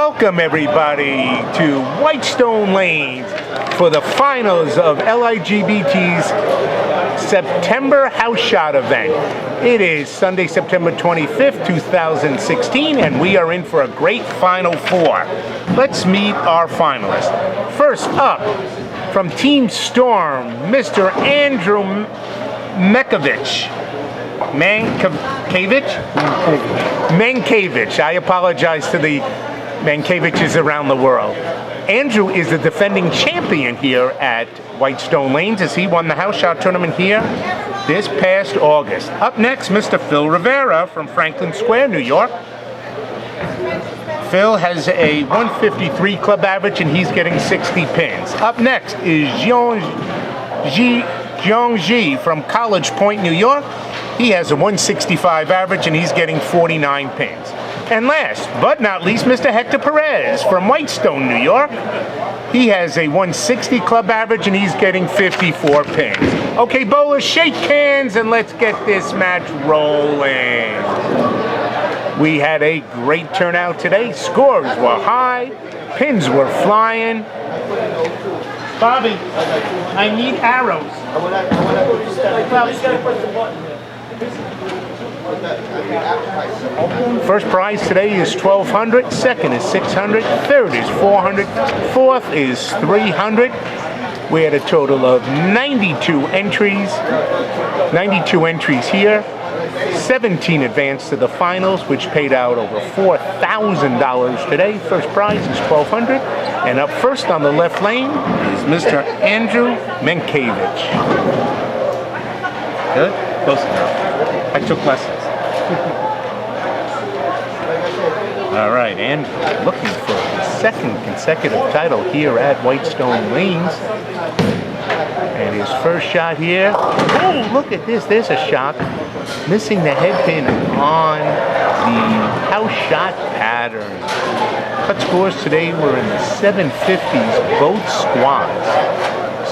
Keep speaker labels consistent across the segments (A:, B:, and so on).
A: Welcome everybody to Whitestone Lanes for the finals of LIGBT's September House Shot event. It is Sunday, September 25th, 2016, and we are in for a great Final Four. Let's meet our finalists. First up, from Team Storm, Mr. Andrew Mienkiewicz. Mienkiewicz. I apologize to the Mienkiewicz around the world. Andrew is the defending champion here at Whitestone Lanes as he won the house shot tournament here this past August. Up next, Mr. Phil Rivera from Franklin Square, New York. Phil has a 153 club average and he's getting 60 pins. Up next is Jeonghun Ji from College Point, New York. He has a 165 average and he's getting 49 pins. And last but not least, Mr. Hector Perez from Whitestone, New York. He has a 160 club average and he's getting 54 pins. Okay, bowlers, shake hands and let's get this match rolling. We had a great turnout today. Scores were high, pins were flying. Bobby, I need arrows. First prize today is $1,200, second is $600, third is $400, fourth is $300. We had a total of 92 entries here. 17 advanced to the finals, which paid out over $4,000 today. First prize is $1,200, and up first on the left lane is Mr. Andrew Mienkiewicz. Good? Close enough. I took lessons. All right, Andrew looking for his second consecutive title here at Whitestone Lanes. And his first shot here. Oh, look at this. There's a shock. Missing the head pin on the house shot pattern. Cut scores today were in the 750s, both squads.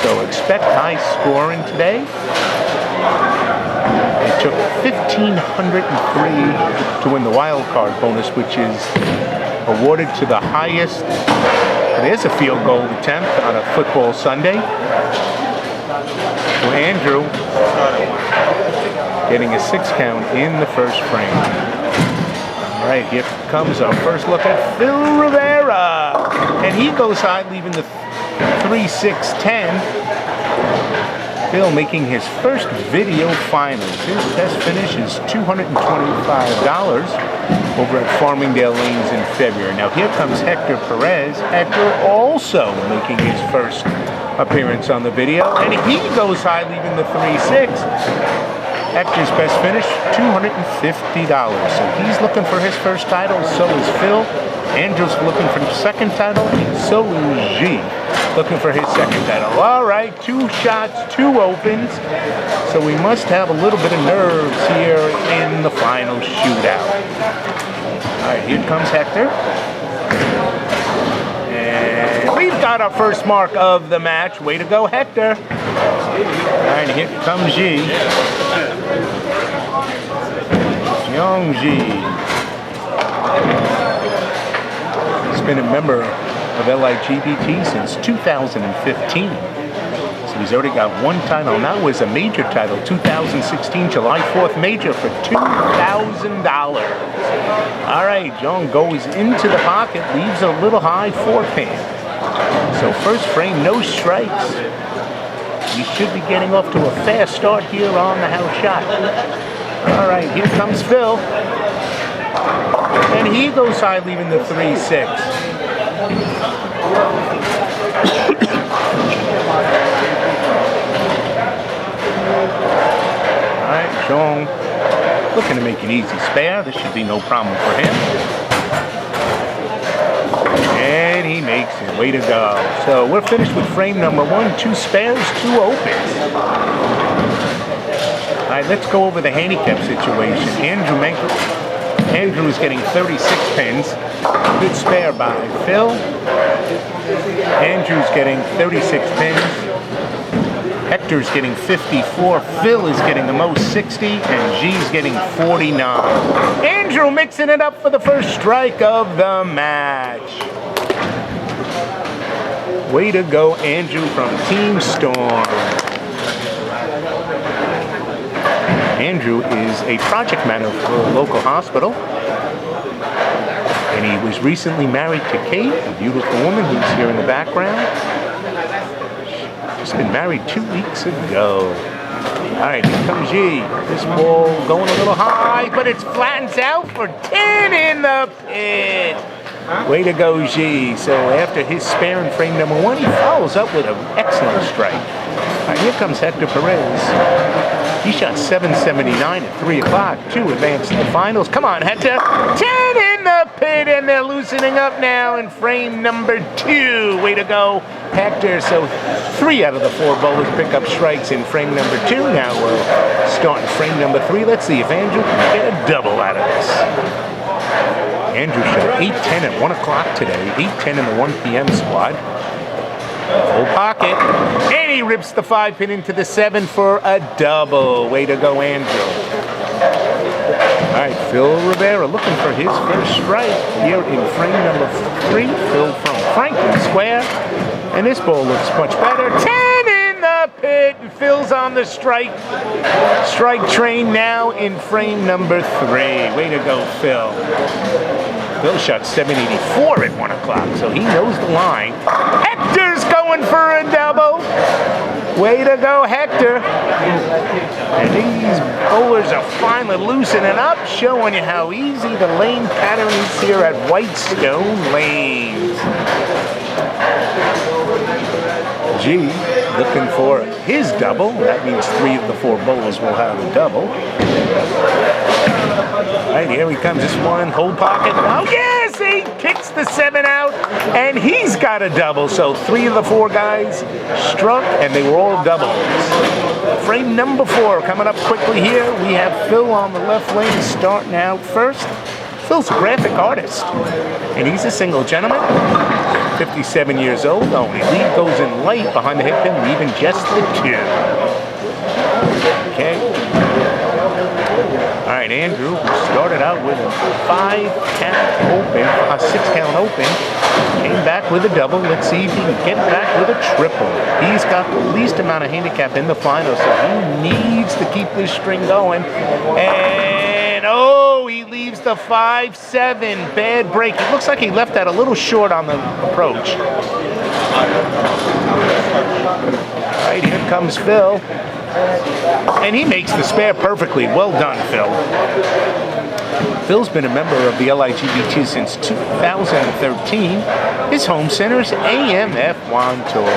A: So expect high scoring today. It took 1,503 to win the wild card bonus, which is awarded to the highest. There's a field goal attempt on a football Sunday. So Andrew getting a 6 count in the first frame. All right, here comes our first look at Phil Rivera. And he goes high, leaving the 3-6-10. Phil making his first video finals. His best finish is $225 over at Farmingdale Lanes in February. Now here comes Hector Perez. Hector also making his first appearance on the video, and he goes high, leaving the 3-6. Hector's best finish, $250. So he's looking for his first title, so is Phil. Andrew's looking for his second title, and so is Ji looking for his second title. All right, 2 shots, 2 opens. So we must have a little bit of nerves here in the final shootout. All right, here comes Hector. And we've got our first mark of the match. Way to go, Hector. All right, here comes Ji. Jeonghun Ji. He's been a member of LIGBT since 2015. So he's already got 1 title. Now was a major title, 2016 July 4th major for $2,000. All right, John goes into the pocket, leaves a little high 4-pin. So first frame, no strikes. We should be getting off to a fast start here on the house shot. All right, here comes Phil. And he goes high, leaving the 3-6. All right, Jeong looking to make an easy spare. This should be no problem for him. And he makes it. Way to go. So we're finished with frame number 1. 2 spares, 2 opens. All right, let's go over the handicap situation. Andrew is getting 36 pins. Good spare by Phil. Andrew's getting 36 pins. Hector's getting 54, Phil is getting the most 60, and G's getting 49. Andrew mixing it up for the first strike of the match. Way to go, Andrew from Team Storm. Andrew is a project manager for a local hospital. And he was recently married to Kate, a beautiful woman who's here in the background. She's been married 2 weeks ago. All right, here comes Ji. This ball going a little high, but it flattens out for 10 in the pit. Way to go, Ji. So after his spare in frame number 1, he follows up with an excellent strike. All right, here comes Hector Perez. He shot 779 at 3 o'clock to advance to the finals. Come on, Hector. 10 in the pit, and they're loosening up now in frame number 2. Way to go, Hector. So 3 out of the 4 bowlers pick up strikes in frame number 2. Now we'll start in frame number 3. Let's see if Andrew can get a double out of this. Andrew shot 8-10 at 1 o'clock today. 8-10 in the 1 p.m. squad. Full pocket, and he rips the 5-pin into the 7 for a double. Way to go, Andrew. All right, Phil Rivera looking for his first strike here in frame number 3. Phil from Franklin Square, and this ball looks much better. 10 in the pit, and Phil's on the strike train now in frame number 3. Way to go, Phil. Phil shot 784 at 1 o'clock, so he knows the line. Hector's going for a double. Way to go, Hector. And these bowlers are finally loosening up, showing you how easy the lane pattern is here at Whitestone Lanes. Ji looking for his double. That means 3 of the 4 bowlers will have a double. Right, here he comes, this one, hold pocket. Oh yes, he kicks the 7 out, and he's got a double. So 3 of the 4 guys struck, and they were all doubles. Frame number 4 coming up quickly here. We have Phil on the left lane starting out first. Phil's a graphic artist, and he's a single gentleman, 57 years old only. Lead goes in light behind the hit pin, leaving just the 2. Okay. All right, Andrew started out with a 5-count open, a 6-count open, came back with a double. Let's see if he can get back with a triple. He's got the least amount of handicap in the final, so he needs to keep this string going. And oh, he leaves the 5-7. Bad break. It looks like he left that a little short on the approach. All right, here comes Phil. And he makes the spare perfectly. Well done, Phil. Phil's been a member of the LIGBT since 2013. His home center is LIGBTour.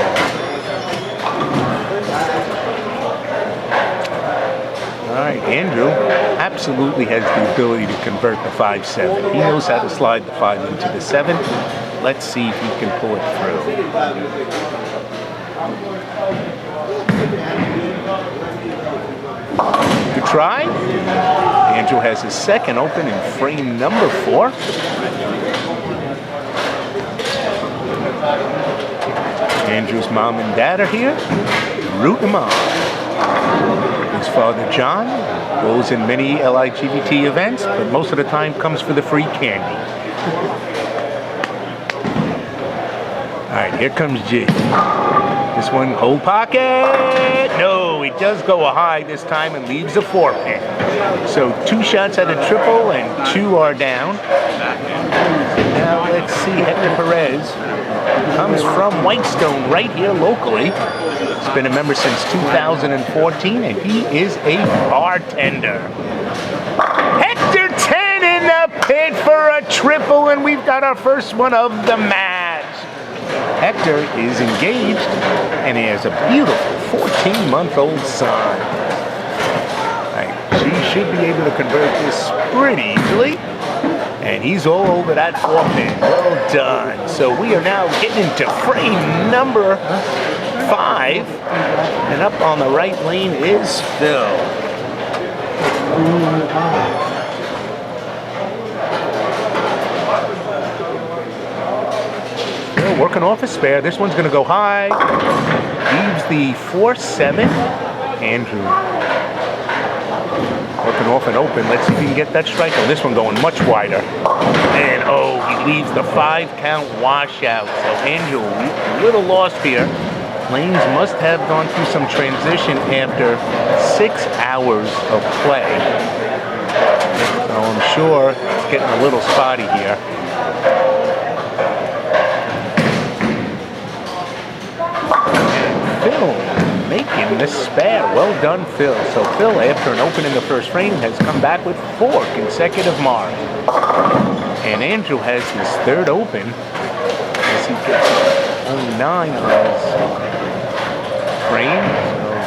A: All right, Andrew absolutely has the ability to convert the 5-7. He knows how to slide the 5 into the 7. Let's see if he can pull it through. Good try. Andrew has his second open in frame number 4. Andrew's mom and dad are here, rooting him on. His father, John, goes in many LIGBT events, but most of the time comes for the free candy. All right, here comes Ji. This one, hold pocket. No, he does go high this time and leaves a 4-pin. So 2 shots at a triple and 2 are down. Now let's see, Hector Perez comes from Whitestone right here locally. He's been a member since 2014, and he is a bartender. Hector 10 in the pit for a triple, and we've got our first one of the match. Hector is engaged, and he has a beautiful 14-month-old son. Right, she should be able to convert this pretty easily, and he's all over that 4-pin. Well done. So we are now getting into frame number 5, and up on the right lane is Phil. Working off a spare. This one's going to go high. leaves the 4-7. Andrew working off and open. Let's see if he can get that strike. Oh, this one going much wider. And oh, he leaves the 5-count washout. So Andrew a little lost here. Lanes must have gone through some transition after 6 hours of play. So I'm sure it's getting a little spotty here. Phil making the spare. Well done, Phil. So Phil, after an open in the first frame, has come back with 4 consecutive marks. And Andrew has his 3rd open as he gets only 9 on his frame.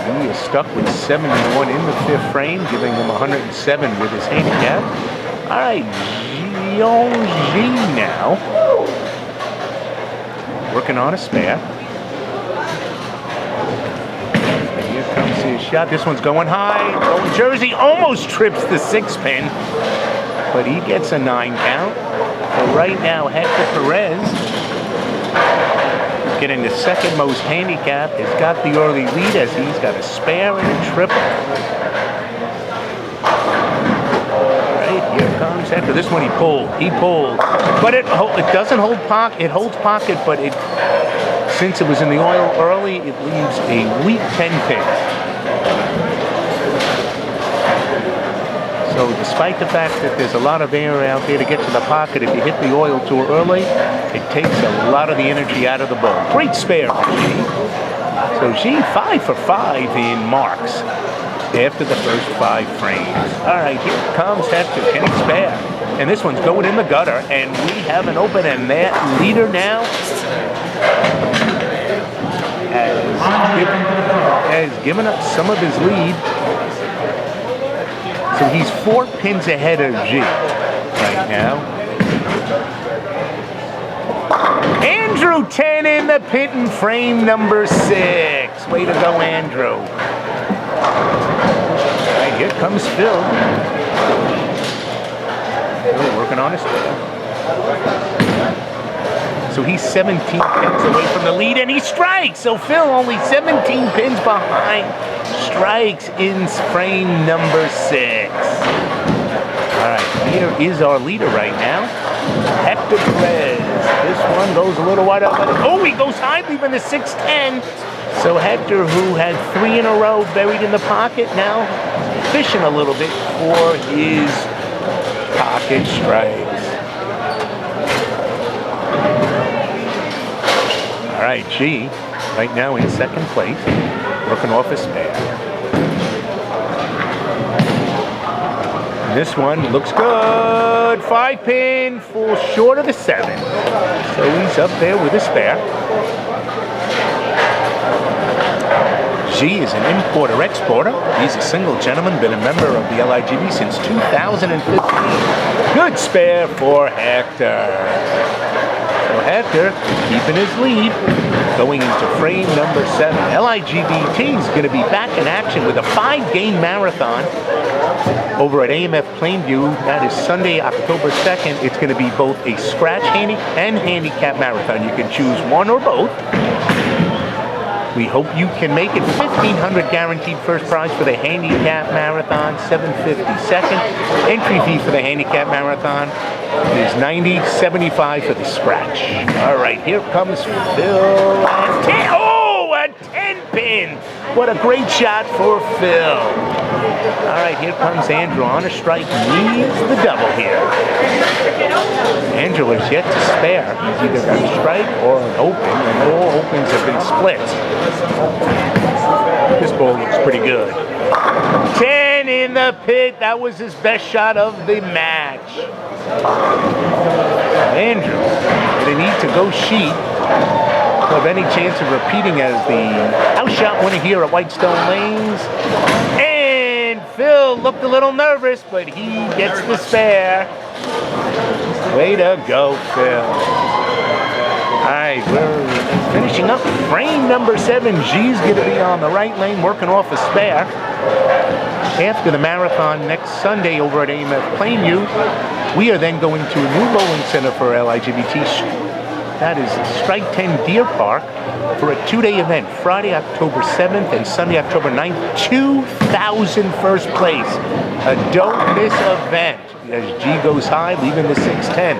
A: So he is stuck with 71 in the 5th frame, giving him 107 with his handicap. All right, Jeonghun Ji now working on a spare. Comes his shot. This one's going high. Going Jersey almost trips the 6-pin, but he gets a 9-count. So right now, Hector Perez, getting the 2nd most handicap, has got the early lead as he's got a spare and a triple. All right, here comes Hector. This one he pulled. But it doesn't hold pocket. It holds pocket, but it. Since it was in the oil early, it leaves a weak 10-pin. So despite the fact that there's a lot of air out there to get to the pocket, if you hit the oil too early, it takes a lot of the energy out of the ball. Great spare for Ji. So Ji 5 for 5 in marks after the first 5 frames. All right, here comes Hector. Can he spare? And this one's going in the gutter, and we have an open, and that leader now has given up some of his lead. So he's 4 pins ahead of Ji right now. Andrew 10 in the pit in frame number 6. Way to go, Andrew. All right, here comes Phil. Phil working on his spare. So he's 17 pins away from the lead, and he strikes. So Phil only 17 pins behind, strikes in frame number 6. All right, here is our leader right now, Hector Perez. This one goes a little wide up. Oh, he goes high, leaving the 6-10. So Hector, who had 3 in a row buried in the pocket, now fishing a little bit for his pocket strikes. All right, Ji, right now in 2nd place, working off a spare. And this one looks good. 5-pin, full short of the 7. So he's up there with a spare. Ji is an importer-exporter. He's a single gentleman, been a member of the LIGB since 2015. Good spare for Hector. So Hector keeping his lead, going into frame number 7. LIGBT is going to be back in action with a 5-game marathon over at AMF Plainview. That is Sunday, October 2nd. It's going to be both a scratch and handicap marathon. You can choose one or both. We hope you can make it. $1,500 guaranteed first prize for the handicap marathon, $750 second. Entry fee for the handicap marathon is $90, $75 for the scratch. All right, here comes Phil. Oh, a 10-pin. What a great shot for Phil. All right, here comes Andrew on a strike. Needs the double here. Andrew has yet to spare. He's either got a strike or an open, and all opens have been split. This ball looks pretty good. 10 in the pit. That was his best shot of the match. Andrew, they need to go sheet to have any chance of repeating as the house shot winner here at Whitestone Lanes. And Phil looked a little nervous, but he gets the spare. Way to go, Phil. All right, we're finishing up frame number 7. Ji's going to be on the right lane working off a spare. After the marathon next Sunday over at AMF Plainview, we are then going to a new bowling center for LIGBT, That is Strike 10 Deer Park for a 2-day event, Friday, October 7th and Sunday, October 9th. 2,000 first place. A don't miss event as G goes high, leaving the 610.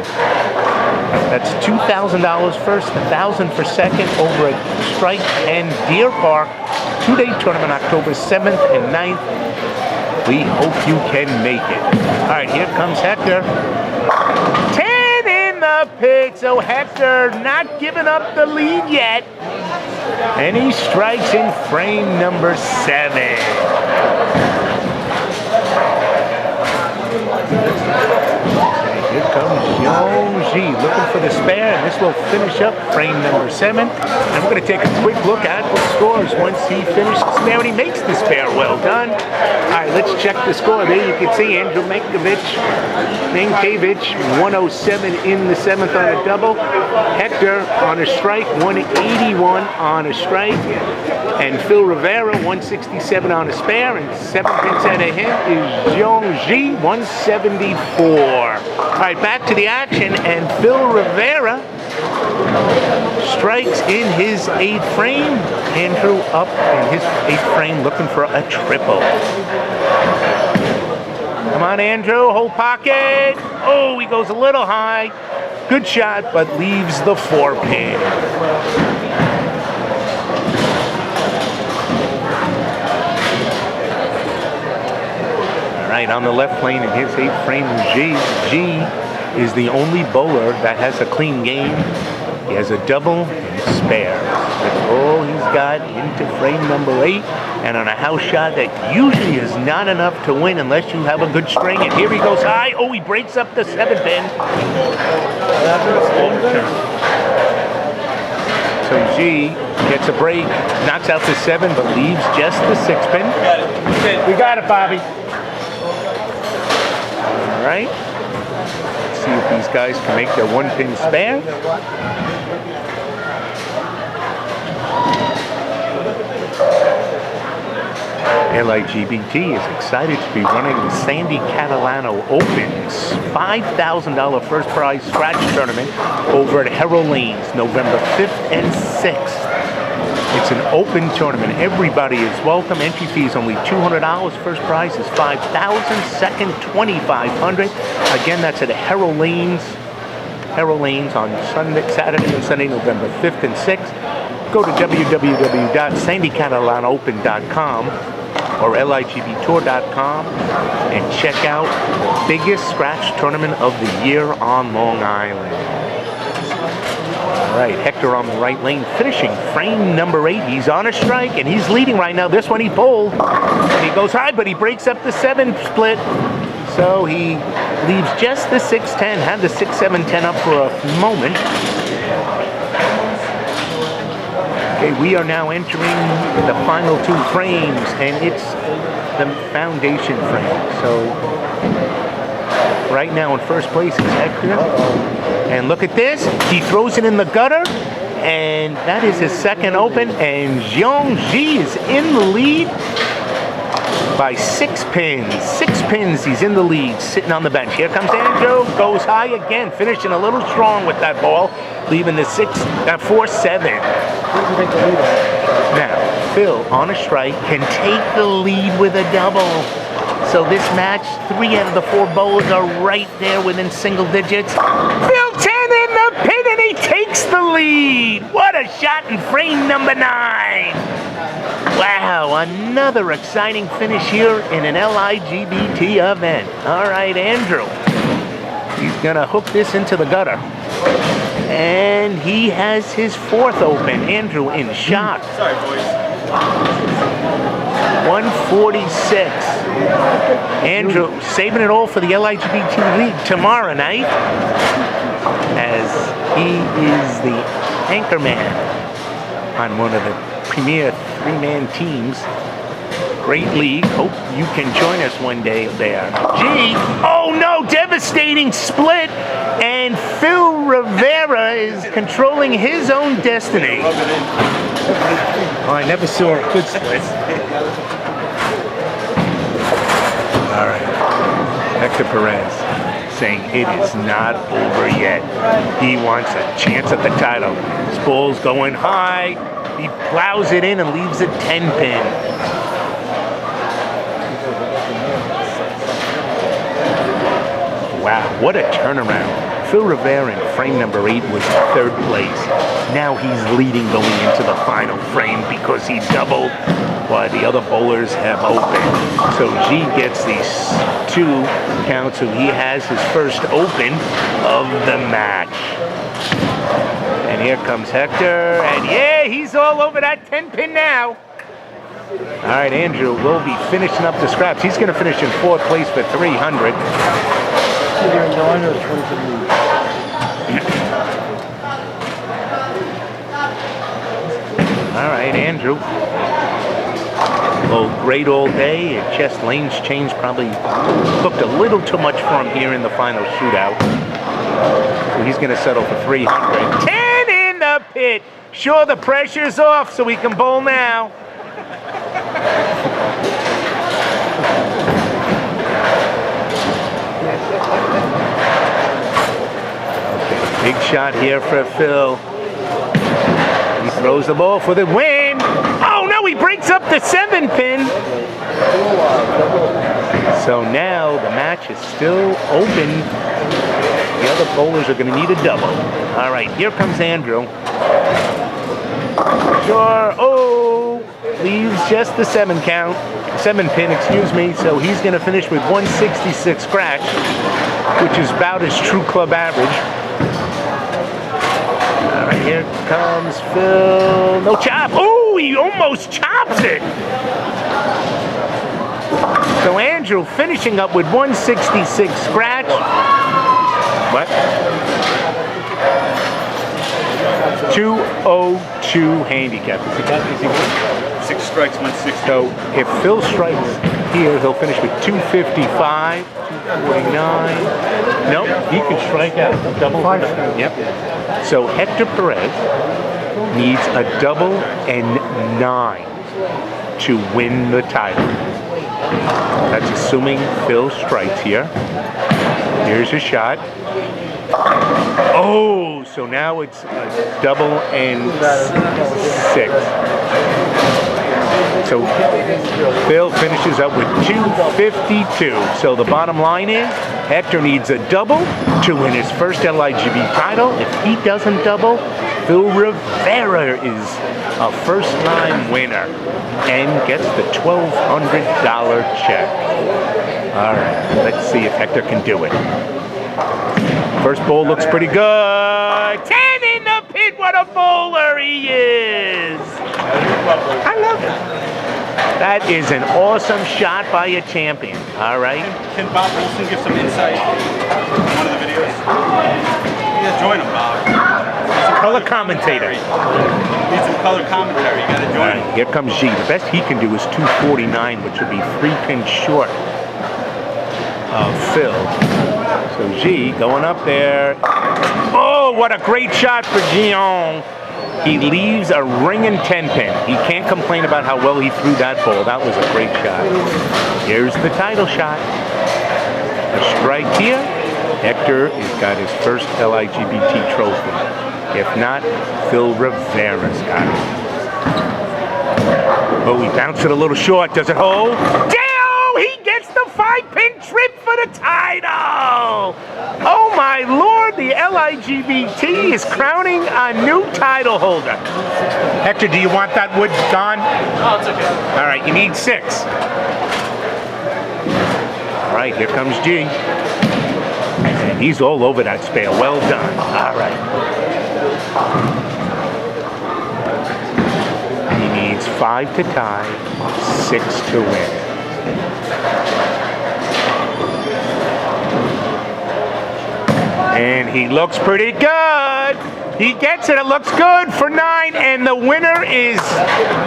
A: That's $2,000 first, $1,000 for second over at Strike 10 Deer Park. 2-day tournament, October 7th and 9th. We hope you can make it. All right, here comes Hector. 10 in the pit, so Hector not giving up the lead yet. And he strikes in frame number 7. Here comes Jeonghun Ji looking for the spare, and this will finish up frame number 7. And we're going to take a quick look at the scores once he finishes the spare, and he makes the spare. Well done. All right, let's check the score. There you can see Andrew Mienkiewicz, 107 in the 7th on a double. Hector on a strike, 181 on a strike. And Phil Rivera, 167 on a spare, and 7 pins ahead of him is Jeonghun Ji, 174. All right, back to the action, and Phil Rivera strikes in his 8th frame. Andrew up in his 8th frame looking for a triple. Come on, Andrew, whole pocket. Oh, he goes a little high. Good shot, but leaves the 4-pin. Right on the left plane in his 8th frame, G is the only bowler that has a clean game. He has a double and spare. That's all he's got into frame number 8. And on a house shot that usually is not enough to win unless you have a good string. And here he goes high. Oh, he breaks up the 7-pin. So G gets a break, knocks out the 7, but leaves just the 6-pin. We got it, Bobby. All right, let's see if these guys can make their 1-pin spare. LIGBT is excited to be running the Sandy Catalano Opens $5,000 first prize scratch tournament over at Hector Lanes, November 5th and 6th. It's an open tournament. Everybody is welcome. Entry fee is only $200. First prize is $5,000. Second, $2,500. Again, that's at Hector Lanes on Saturday and Sunday, November 5th and 6th. Go to www.sandycatalanopen.com or LIGBTour.com and check out the biggest scratch tournament of the year on Long Island. All right, Hector on the right lane, finishing frame number 8. He's on a strike, and he's leading right now. This one he pulled, and he goes high, but he breaks up the 7 split. So he leaves just the 6-10, had the 6-7-10 up for a moment. Okay, we are now entering the final 2 frames, and it's the foundation frame. So right now in first place is Hector. And look at this, he throws it in the gutter, and that is his 2nd open, and Jeonghun Ji is in the lead by 6 pins. 6 pins, he's in the lead, sitting on the bench. Here comes Andrew, goes high again, finishing a little strong with that ball, leaving the 4-7. Now, Phil on a strike can take the lead with a double. So this match, 3 out of the 4 bowlers are right there within single digits. Phil 10 in the pin, and he takes the lead. What a shot in frame number 9. Wow, another exciting finish here in an LIGBT event. All right, Andrew. He's gonna hook this into the gutter. And he has his 4th open. Andrew in shock.
B: Sorry, boys.
A: 146. Andrew saving it all for the LIGBT League tomorrow night, as he is the anchor man on one of the premier 3-man teams. Great league. Hope you can join us one day there. Gee, oh no, devastating split, and Phil Rivera is controlling his own destiny. Oh, I never saw a good split. All right, Hector Perez. saying it is not over yet. He wants a chance at the title. This ball's going high. He plows it in and leaves a 10 pin. Wow, what a turnaround. Phil Rivera in frame number 8 was in 3rd place. Now he's leading going into the final frame because he doubled while the other bowlers have opened. So Ji gets these 2 counts, so he has his first open of the match. And here comes Hector, and yeah, he's all over that 10 pin now. All right, Andrew will be finishing up the scraps. He's going to finish in 4th place for 300.
B: Either 9 or 20.
A: All right, Andrew. Well, great all day. Chest lanes change probably cooked a little too much for him here in the final shootout. So he's going to settle for 300. 10 in the pit. Sure, the pressure's off, so we can bowl now. Okay, big shot here for Phil. He throws the ball for the win. Oh no, he breaks up the 7 pin. So now the match is still open. The other bowlers are going to need a double. All right, here comes Andrew. Sure. Oh, leaves just the 7 pin, excuse me. So he's going to finish with 166 scratch, which is about his true club average. All right, here comes Phil. No chop. Oh, he almost chops it. So Andrew finishing up with 166 scratch. What? 202 handicap. Is he
C: 6 strikes, 160.
A: So if Phil strikes here, he'll finish with 255, 249. Nope, he can strike out. Double. Yep. So Hector Perez needs a double and 9 to win the title. That's assuming Phil strikes here. Here's a shot. Oh, so now it's a double and 6. So Phil finishes up with 252. So the bottom line is Hector needs a double to win his first LIGBT title. If he doesn't double, Phil Rivera is a first-time winner and gets the $1,200 check. All right, let's see if Hector can do it. First bowl looks pretty good. 10 in the pit. What a bowler he is. I love it. That is an awesome shot by a champion. All right.
C: Can Bob Wilson give some insight in one of the videos? Yeah, join him, Bob.
A: Color commentator.
C: Need some color commentary. You got to join him.
A: Here comes Ji. The best he can do is 249, which would be 3 pins short of Phil. So Ji going up there. Oh, what a great shot for Jeonghun. He leaves a ringing 10 pin. He can't complain about how well he threw that ball. That was a great shot. Here's the title shot. A strike here. Hector has got his first LIGBT trophy. If not, Phil Rivera's got it. Oh, he bounced it a little short. Does it hold? He gets the 5-pin trip for the title! Oh my lord, the LIGBT is crowning a new title holder. Hector, do you want that wood gone?
C: Oh, it's okay.
A: All right, you need 6. All right, here comes Ji. And he's all over that spare. Well done. All right. He needs 5 to tie, 6 to win. And he looks pretty good. He gets it. It looks good for 9. And the winner is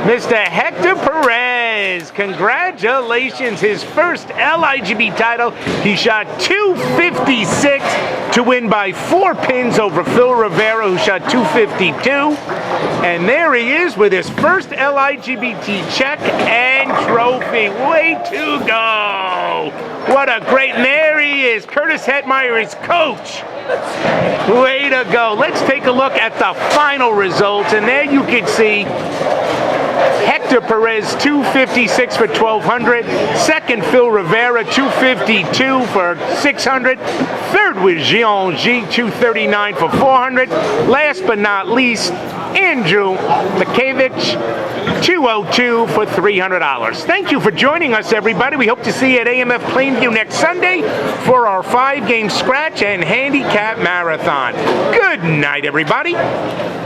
A: Mr. Hector Perez. Congratulations. His first LIGBT title. He shot 256 to win by 4 pins over Phil Rivera, who shot 252. And there he is with his first LIGBT check and trophy. Way to go. go. What a great, and there he is. Curtis Hetmeyer, his coach. Way to go. Let's take a look at the final results, and there you can see Hector Perez, 256 for 1,200. Second, Phil Rivera, 252 for 600. Third was Jeonghun Ji, 239 for 400. Last but not least, Andrew Mienkiewicz, 202 for $300. Thank you for joining us, everybody. We hope to see you at AMF Plainview next Sunday for our 5-game scratch and handicap marathon. Good night, everybody.